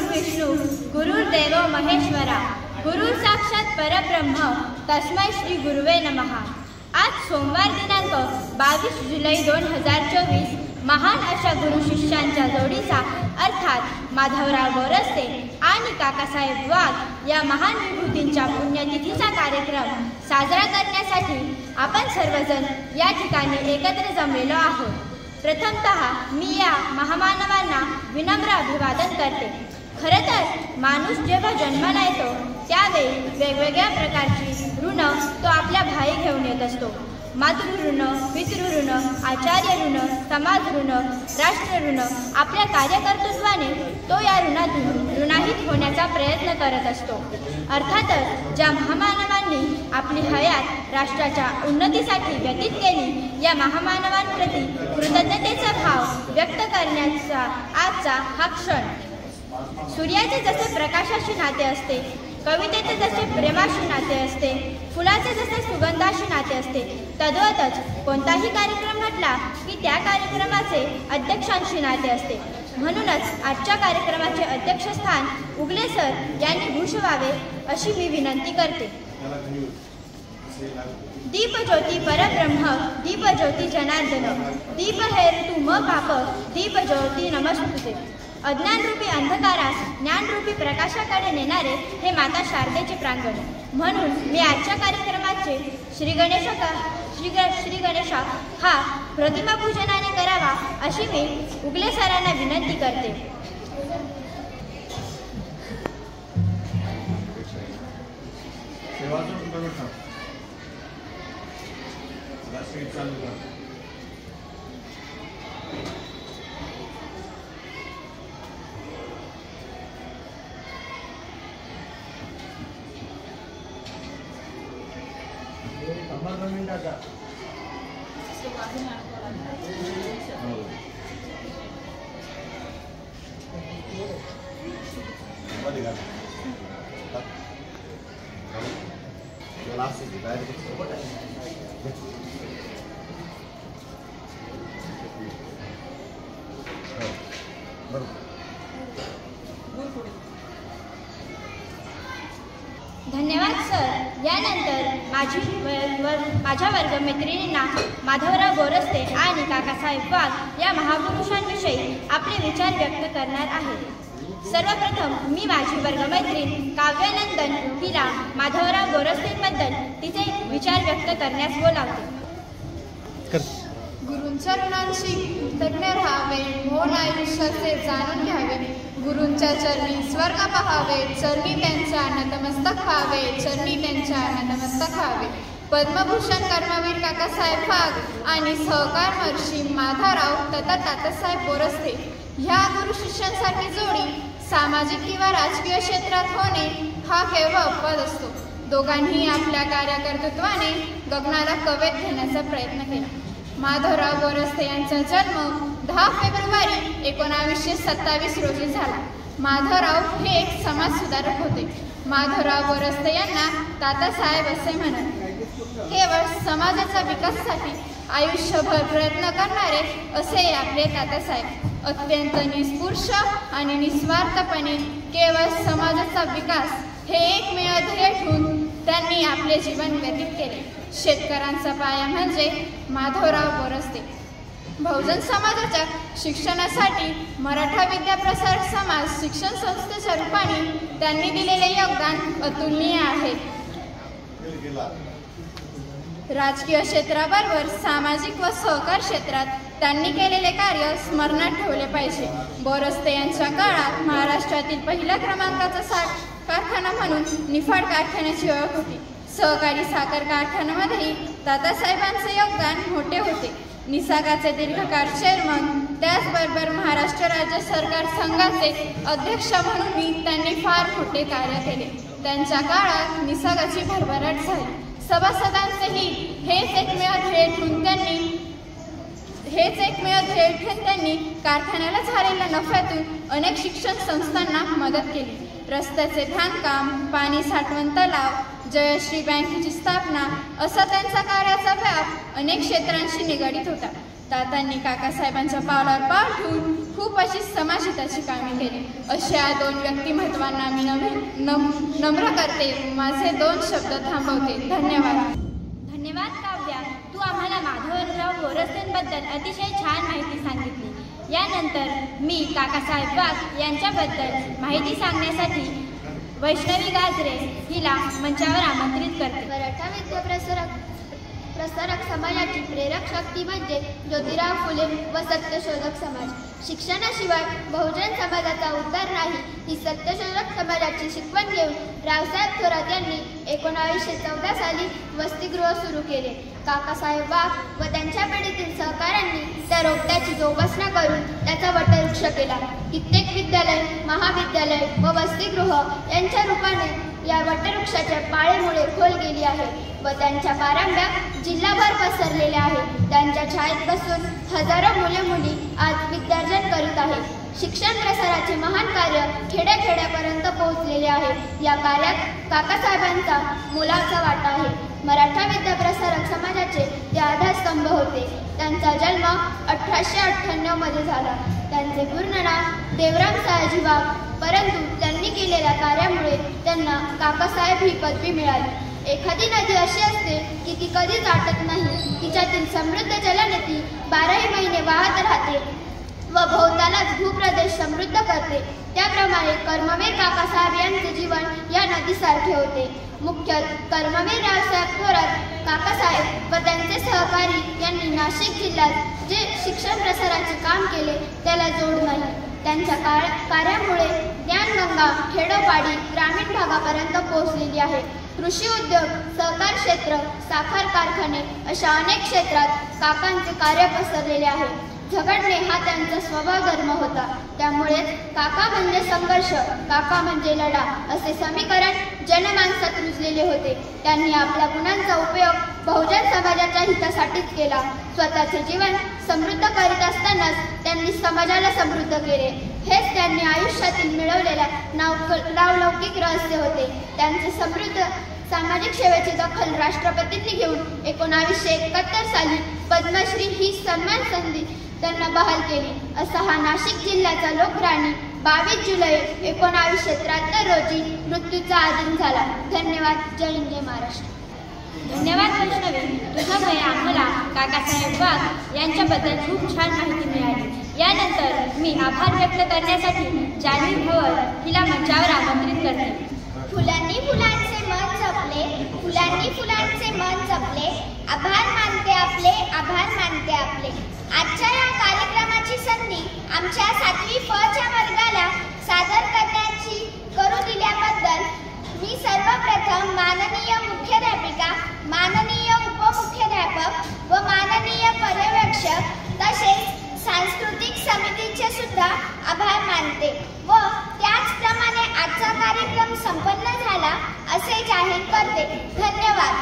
गुरुर्विष्णू गुरुर्देवो महेश्वरा गुरु साक्षात परब्रह्म तस्मै श्री गुरुवे नमः। आज सोमवार दिनांक 22 जुलै 2024 महान अशा गुरु शिष्यांच्या जोडीचा अर्थात माधवराव बोरस्ते आणि काकासाहेब वाघ या महान विभूतींच्या पुण्यतिथीचा कार्यक्रम साजरा करण्यासाठी आपण सर्वजण या ठिकाणी एकत्र जमलेलो आहोत। प्रथमतः मी या महामानवांना विनम्र अभिवादन करते। खरं तर माणूस जेव्हा जन्माला येतो त्यावेळी वेगवेगळ्या प्रकारची ऋण तो आपल्या भाई घेऊन येत असतो। मातृऋण, पितृऋण, आचार्य ऋण, समाज ऋण, राष्ट्र ऋण। आपल्या कार्यकर्तृत्वाने तो या ऋणातून ऋणाहित होण्याचा प्रयत्न करत असतो। अर्थातच ज्या महामानवांनी आपली हयात राष्ट्राच्या उन्नतीसाठी व्यतीत केली या महामानवांप्रती कृतज्ञतेचा भाव व्यक्त करण्याचा आजचा हा क्षण। सूर्याचे जसे प्रकाशाशी नाते असते, कवितेचे जसे प्रेमाशी नाते असते, फुलाचे जसे सुगंधाशी नाते असते, तद्वतच कोणताही कार्यक्रम म्हटला की त्या कार्यक्रमाचे अध्यक्षांशी नाते असते। म्हणूनच आजच्या कार्यक्रमाचे अध्यक्षस्थान उगले सर यांनी भूषवावे अशी मी विनंती करते। दीप ज्योती परब्रह्म दीप ज्योती जनार्दन दीप हेर तू म पाप दीप ज्योती नमस्तुते। अज्ञानरूपी अंधकारास ज्ञानरूपी प्रकाशाकडे नेणारे हे माता शारदेचे प्रांगण। म्हणून मी आजच्या कार्यक्रमाचे श्री गणेशा हा प्रतिमा पूजनाने करावा अशी मी उगले सरांना विनंती करते। धन्यवाद सर। यानंतर माझ्या वर्गमैत्रिणींना माधवराव बोरस्ते आणि काकासाहेब वाघ या महापुरुषांविषयी आपले विचार व्यक्त करणार आहे। सर्वप्रथम मी माझी वर्गमैत्रीण काव्यानंदन हिला माधवराव बोरस्तेंबद्दल तिचे विचार व्यक्त करण्यास बोलावते। गुरूंच्या ऋणांशी कृतज्ञ राहावे, मोल आयुष्याचे जाणून घ्यावे, गुरूंच्या चरणी स्वर्ग पहावे, चरणी त्यांच्या नतमस्तक व्हावे, चरणी त्यांच्या नतमस्तक व्हावे। पद्मभूषण कर्मवीर काकासाहेब वाघ आणि सहकार महर्षी माधवराव तथा तात्यासाहेब बोरस्ते ह्या गुरु शिष्यांसारखी जोडी सामाजिक किंवा राजकीय क्षेत्रात होणे हा केवळ अपवाद असतो। दोघांनी आपल्या कार्यकर्तृत्वाने गगनाला कवेत घेण्याचा प्रयत्न केला। माधवराव बोरस्ते यांचा जन्म 10 फेब्रुवारी 1927 रोजी झाला। माधवराव हे एक समाजसुधारक होते। माधवराव बोरस्ते यांना तात्यासाहेब असे म्हणत। केवळ समाजाच्या विकासासाठी आयुष्यभर प्रयत्न करणारे असे आपले तात्यासाहेब। अत्यंत निस्पृश आणि निस्वार्थपणे केवळ समाजाचा विकास हे एकमेव ध्येय ठेवून त्यांनी आपले जीवन व्यतीत केले। शेतकऱ्यांचा पाया म्हणजे माधवराव बोरस्ते। बहुजन समाजाच्या शिक्षणासाठी मराठा विद्याप्रसार समाज शिक्षण संस्थेच्या रूपाने त्यांनी दिलेले योगदान अतुलनीय आहे। राजकीय क्षेत्राबरोबर सामाजिक व सहकार क्षेत्रात त्यांनी केलेले कार्य स्मरणात ठेवले पाहिजे। बोरस्ते यांच्या काळात महाराष्ट्रातील पहिल्या क्रमांकाचा साखर कारखाना म्हणून निफाड कारखान्याची ओळख होती। सहकारी साखर कारखान्यामध्येही तात्यासाहेबांचे योगदान मोठे होते। निसागाचे दीर्घकाळ चेअरमन त्याचबरोबर महाराष्ट्र राज्य सरकार संघाचे अध्यक्ष म्हणूनही त्यांनी फार मोठे कार्य केले। त्यांच्या काळात निसागाची भरभराट झाली। सभासदांचेही हेच एकमेव ध्येय ठेवून त्यांनी कारखान्याला झालेल्या नफ्यातून अनेक शिक्षण संस्थांना मदत केली। रस्त्याचे बांधकाम, पाणी साठवण तलाव, जयश्री बँकेची स्थापना असा त्यांचा कार्याचा व्याप अनेक क्षेत्रांशी निगडीत होता। तात्यांनी काकासाहेबांच्या पावलावर पाऊल ठेवून खूप अशी समाजहिताची कामे केली. अशा 2 व्यक्तिमत्वांना मी नम्र करते. माझे 2 शब्द थांबवते. धन्यवाद. धन्यवाद काव्या. तू आम्हाला माधवराव बोरसेंबद्दल अतिशय छान माहिती सांगितली. यानंतर मी काकासाहेब वाघ यांच्याबद्दल माहिती सांगण्यासाठी वैष्णवी गाजरे हिला मंचावर आमंत्रित करते. मराठा विद्याप्रसारक समाजाची प्रेरक शक्ती म्हणजे ज्योतिराव फुले व सत्यशोधक समाज. शिक्षणाशिवाय बहुजन समाजाचा उद्धार नाही ही सत्यशोधक समाजाची शिकवण घेऊन रावसाहेब थोरात यांनी 1914 साली वसतिगृह सुरू केले. काकासाहेब वाघ व त्यांच्या पिढीतील सहकाऱ्यांनी त्या रोपट्याची जोपासना करून त्याचा वटवृक्ष केला. कित्येक विद्यालय, महाविद्यालय व वसतिगृह यांच्या रूपाने या वटवृक्षाच्या पाळेमुळे खोल गेली आहे व त्यांच्या पारंब्या जिल्हाभर पसरलेल्या आहेत. त्यांच्या छायेत बसून हजारो मुले मुली आज विद्यार्जन करीत आहेत. शिक्षण प्रसाराचे महान कार्य खेड्याखेड्यापर्यंत पोहोचलेले आहे. या कार्यात काकासाहेबांचा मोलाचा वाटा आहे. मराठा विद्याप्रसारक समाजाचे ते आधारस्तंभ होते. त्यांचा जन्म 1898 मध्ये झाला. त्यांचे पूर्ण नाव देवराम सयाजी वाघ, परंतु त्यांनी केलेल्या कार्यामुळे त्यांना काकासाहेब ही पदवी मिळाली. एखादी नदी अशी असते की ती कधीच आटत नाही. तिच्यातील समृद्ध जलनदी 12ही महिने वाहत राहते व भोवतालाच भूप्रदेश समृद्ध करते. त्याप्रमाणे कर्मवीर काकासाहेब यांचे जीवन या नदीसारखे होते. मुख्य कर्मवीर रावसाहेब थोरात काकासाहेब व त्यांचे सहकारी यांनी नाशिक जिल्ह्यात जे शिक्षण प्रसाराचे काम केले त्याला जोड नाही. त्यांच्या कार्यामुळे ज्ञानगंगा खेडोपाडी ग्रामीण भागापर्यंत पोहोचलेली आहे. कृषी उद्योग, सहकार क्षेत्र, साखर कारखाने अशा अनेक क्षेत्रात काकांचे कार्य पसरलेले आहे. झगडणे हा त्यांचा स्वभाव धर्म होता. त्यामुळेच काका म्हणजे संघर्ष, काका म्हणजे लढा असे समीकरण जनमानसात रुजलेले होते. त्यांनी आपल्या गुणांचा उपयोग बहुजन समाजाच्या हितासाठीच केला. स्वतःचे जीवन समृद्ध करीत असतानाच त्यांनी समाजाला समृद्ध केले. हेच त्यांनी आयुष्यातील मिळवलेल्या नावलौकिक रहस्य होते. त्यांचे समृद्ध सामाजिक सेवेची दखल राष्ट्रपतींनी घेऊन 1971 साली पद्मश्री ही सन्मान संधी त्यांना बहाल केली. असा हा नाशिक जिल्ह्याचा लोकराणी 22 जुलै 1973 रोजी मृत्यूचा अधीन झाला. धन्यवाद. जय हिंद, जय महाराष्ट्र. धन्यवाद वैष्णवी. तुझ्यामुळे आम्हाला काकासाहेब वाघ यांच्याबद्दल खूप छान माहिती मिळाली. यानंतर मी आभार व्यक्त करण्यासाठी जान्हवी भवर हिला मंचावर आमंत्रित करते. फुलांनी फुलांचे मन जपले, फुलांनी फुलांचे मन जपले, आभार मानते आपले, आभार मानते आपले. आजच्या या कार्यक्रमाची संधी आमच्या 7वी फ च्या वर्गाला सादर करण्याची करू दिल्याबद्दल मी सर्वप्रथम माननीय मुख्याध्यापिका, माननीय उपमुख्याध्यापक व माननीय पर्यवेक्षक तसेच सांस्कृतिक समितीचे सुद्धा आभार मानते व त्याचप्रमाणे आजचा कार्यक्रम संपन्न झाला असे जाहीर करते. धन्यवाद.